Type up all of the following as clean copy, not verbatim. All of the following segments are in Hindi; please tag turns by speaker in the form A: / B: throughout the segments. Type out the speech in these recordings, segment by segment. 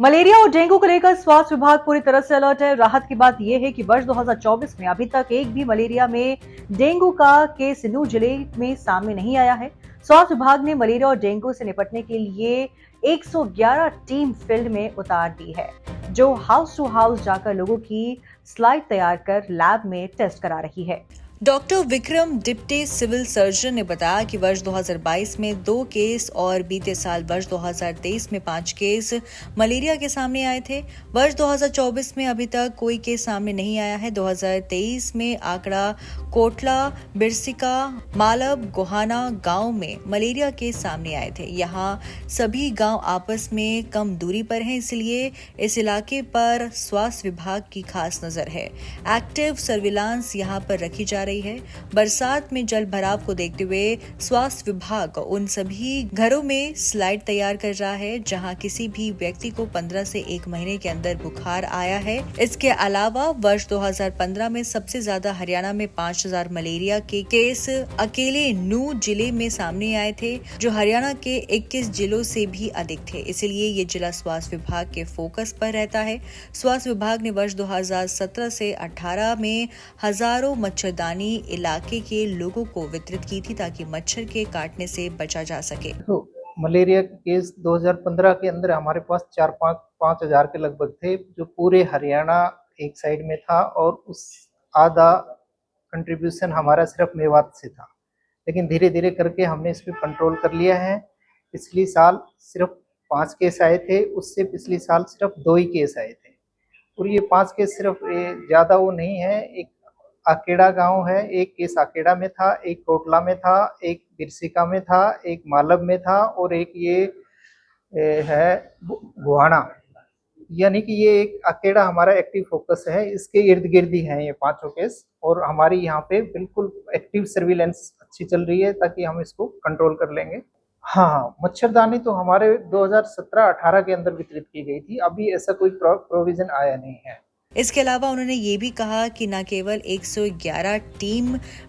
A: मलेरिया और डेंगू को लेकर स्वास्थ्य विभाग पूरी तरह से अलर्ट है। राहत की बात यह है कि वर्ष 2024 में अभी तक एक भी मलेरिया में डेंगू का केस नूह जिले में सामने नहीं आया है। स्वास्थ्य विभाग ने मलेरिया और डेंगू से निपटने के लिए 111 टीम फील्ड में उतार दी है, जो हाउस टू हाउस जाकर लोगों की स्लाइड तैयार कर लैब में टेस्ट करा रही है।
B: Doctor Vikram deputy civil surgeon ने बताया कि वर्ष 2022 में 2 केस और बीते साल वर्ष 2023 में 5 केस मलेरिया के सामने आए थे। वर्ष 2024 में अभी तक कोई केस सामने नहीं आया है। 2023 में आंकड़ा कोटला, बिरसिका, मालब, गोहाना गांव में मलेरिया केस सामने आए थे। यहाँ सभी गांव आपस में कम दूरी पर हैं, इसलिए इस इलाके पर स्वास्थ्य विभाग की खास नजर है। एक्टिव सर्विलांस यहाँ पर रखी जा रही है। बरसात में जल भराव को देखते हुए स्वास्थ्य विभाग उन सभी घरों में स्लाइड तैयार कर रहा है जहां किसी भी व्यक्ति को 15 से 1 महीने के अंदर बुखार आया है। इसके अलावा वर्ष 2015 में सबसे ज्यादा हरियाणा में 5000 मलेरिया के केस अकेले नूह जिले में सामने आए थे, जो हरियाणा के 21 जिलों से भी अधिक थे। इसलिए ये जिला स्वास्थ्य विभाग के फोकस पर रहता है। स्वास्थ्य विभाग ने वर्ष 2017 से 18 में हजारों मच्छरदानी इलाके के लोगों को वितरित की थी ताकि मच्छर के काटने से बचा जा सके।
C: तो मलेरिया के केस 2015 के अंदर हमारे पास 4-5 हजार के लगभग थे, जो पूरे हरियाणा एक साइड में था, और उस आधा कंट्रीब्यूशन हमारा सिर्फ मेवात से था। लेकिन धीरे धीरे करके हमने इस पर कंट्रोल कर लिया है। पिछली साल सिर्फ 5 केस आए थे, उससे पिछली साल सिर्फ 2 ही केस आए थे। और ये 5 केस सिर्फ ज़्यादा वो नहीं है। एक अकेड़ा गांव है, एक केस अकेड़ा में था, एक कोटला में था, एक बिरसिका में था, एक मालब में था, और एक ये है गोहाना। यानी कि ये एक अकेड़ा हमारा एक्टिव फोकस है, इसके इर्द गिर्द ही हैं ये 5 केस। और हमारी यहाँ पे बिल्कुल एक्टिव सर्विलेंस अच्छी चल रही है ताकि हम इसको कंट्रोल कर लेंगे। हाँ, मच्छरदानी तो हमारे 2017-18 के अंदर वितरित की गई थी। अभी ऐसा कोई प्रोविजन आया नहीं है।
B: इसके अलावा उन्होंने ये भी कहा कि न केवल 111 टीम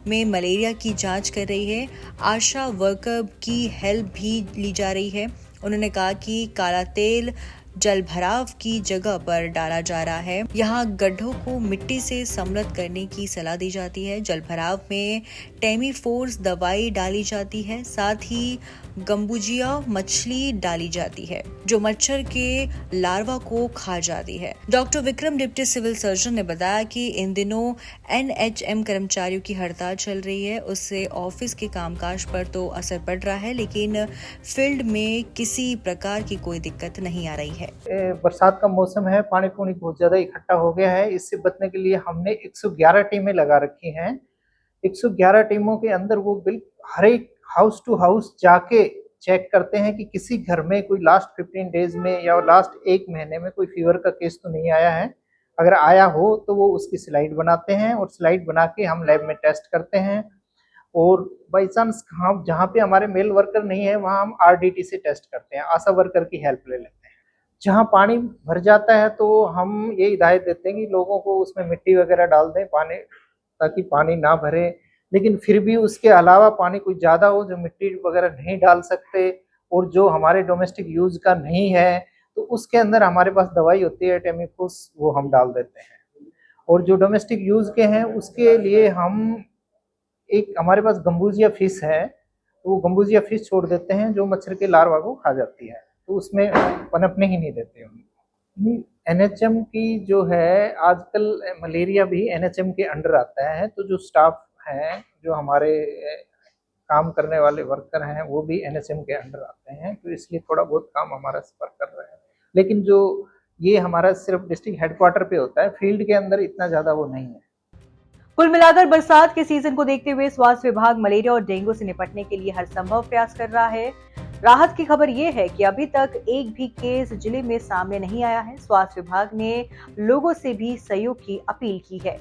B: में मलेरिया की जांच कर रही है, आशा वर्कर की हेल्प भी ली जा रही है। उन्होंने कहा कि काला तेल जल भराव की जगह पर डाला जा रहा है। यहाँ गड्ढों को मिट्टी से समृद्ध करने की सलाह दी जाती है। जल भराव में टेमीफोर्स दवाई डाली जाती है, साथ ही गंबुजिया मछली डाली जाती है जो मच्छर के लार्वा को खा जाती है। Doctor Vikram deputy civil surgeon ने बताया कि इन दिनों NHM कर्मचारियों की हड़ताल चल रही है, उससे ऑफिस के कामकाज पर तो असर पड़ रहा है, लेकिन फील्ड में किसी प्रकार की कोई दिक्कत नहीं आ रही है।
C: बरसात का मौसम है, पानी पूनी बहुत ज्यादा इकट्ठा हो गया है। इससे बचने के लिए हमने 111 टीमें लगा रखी हैं। 111 टीमों के अंदर वो हर एक हाउस टू हाउस जाके चेक करते हैं कि किसी घर में कोई लास्ट 15 डेज में या लास्ट 1 महीने में कोई फीवर का केस तो नहीं आया है। अगर आया हो तो वो उसकी स्लाइड बनाते हैं, और स्लाइड बना के हम लैब में टेस्ट करते हैं। और बाई चांस जहाँ पे हमारे मेल वर्कर नहीं है वहाँ हम RDT से टेस्ट करते हैं, आशा वर्कर की हेल्प ले लेते हैं। जहाँ पानी भर जाता है तो हम ये हिदायत देते हैं कि लोगों को उसमें मिट्टी वगैरह डाल दें पानी, ताकि पानी ना भरे। लेकिन फिर भी उसके अलावा पानी कुछ ज़्यादा हो जो मिट्टी वगैरह नहीं डाल सकते, और जो हमारे डोमेस्टिक यूज़ का नहीं है, तो उसके अंदर हमारे पास दवाई होती है टेमीफोस, वो हम डाल देते हैं। और जो डोमेस्टिक यूज़ के हैं उसके लिए हम एक हमारे पास गंबूजिया फिश है, तो वो गंबूजिया फिश छोड़ देते हैं जो मच्छर के लार्वा को खा जाती है, तो उसमें पनपने ही नहीं देते हम। NHM की जो है आजकल मलेरिया भी NHM के अंडर आता है, तो जो स्टाफ हैं, जो हमारे काम करने वाले वर्कर हैं, वो भी NHM के अंडर आते हैं, तो इसलिए थोड़ा बहुत काम हमारा इस पर कर रहे हैं। लेकिन जो ये हमारा सिर्फ डिस्ट्रिक्ट हेडक्वार्टर पे होता है, फील्ड के अंदर इतना ज्यादा वो नहीं है।
A: कुल मिलाकर बरसात के सीजन को देखते हुए स्वास्थ्य विभाग मलेरिया और डेंगू से निपटने के लिए हर संभव प्रयास कर रहा है। राहत की खबर यह है कि अभी तक एक भी केस जिले में सामने नहीं आया है। स्वास्थ्य विभाग ने लोगों से भी सहयोग की अपील की है।